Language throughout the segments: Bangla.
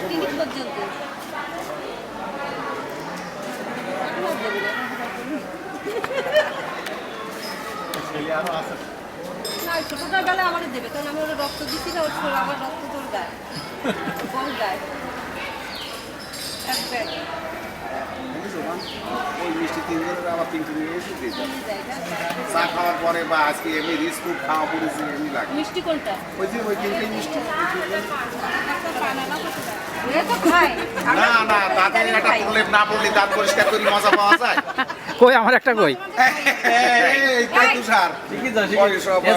ক্লিনিক পর্যন্ত। না ছোটটার বেলা আমাদের দেবে, কারণ আমি ওরা রক্ত দিচ্ছি না, ওর আমার রক্ত তোর গায়ে বল গায়ে এক ব্যাগ ওই মিষ্টি 3 জনের আবার 3টি নিয়ে এসে দিয়ে দাও। চা খাওয়ার পরে বা আজকে এমনি বিস্কুট খাওয়া পড়েছে এমনি লাগে। মিষ্টি কোনটা? ওই যে ওই 3টেই মিষ্টি। ওরা তো খায়। না না দাঁতে একটা প্রলেপ না পড়লে দাঁত পরিষ্কার করে মজা পাওয়া যায়। কই আমার একটা কই এই তাই তুষার ঠিকই তো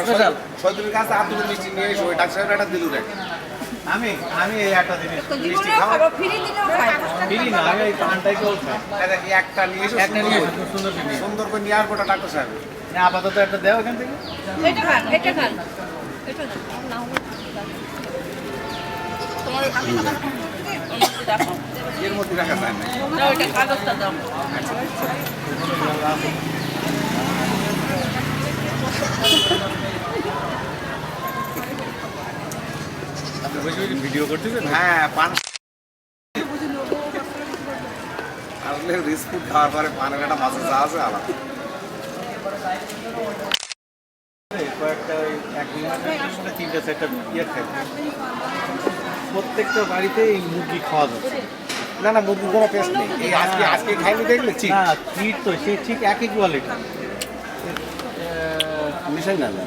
স্পেশাল সৈদুলের কাছে আব্দুল মিষ্টি নিয়ে এসো ওই ডাক্তার একটা দিলু রে। আমি এই একটা জিনিস মিষ্টি খাওয়া ফ্রি দিলেও খায়। দিলি না আমি এই পানটাই কেউ খাই একটা নিয়ে এসো একটা নিয়ে এসো, খুব সুন্দর জিনিস সুন্দর করে নিয়ে আসবো ডাক্তার সাহেব। না আপাতত একটা দেও এখান থেকে এটা খান, এটা খান, এটা খান। না হলে তোমার এই খাতা দেখো। এর মধ্যে রাখা যায় না। না ওইটা কাগজটা দাও। আপনি বসে বসে ভিডিও করতেছেন হ্যাঁ পান আসলে বিস্কুট খাওয়ার পরে পানের একটা মাঝে চা আছে আলাদা। কয়েকটা ওই এক তিনটা চারটা ইয়ে খাই প্রত্যেকটা বাড়িতে এই মুরগি খাওয়া যাচ্ছে না না মুরগির কোনো টেস্ট নেই। এই আজকে আজকে খাইনি দেখলে ঠিক না চিট তো সে ঠিক একই কোয়ালিটি মিশাই না না।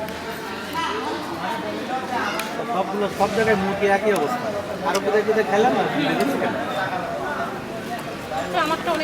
সবগুলো সব জায়গায় মুরগি একই অবস্থা আরো কোথায় কোথায় খেলাম না দেখছি কেন আমারটা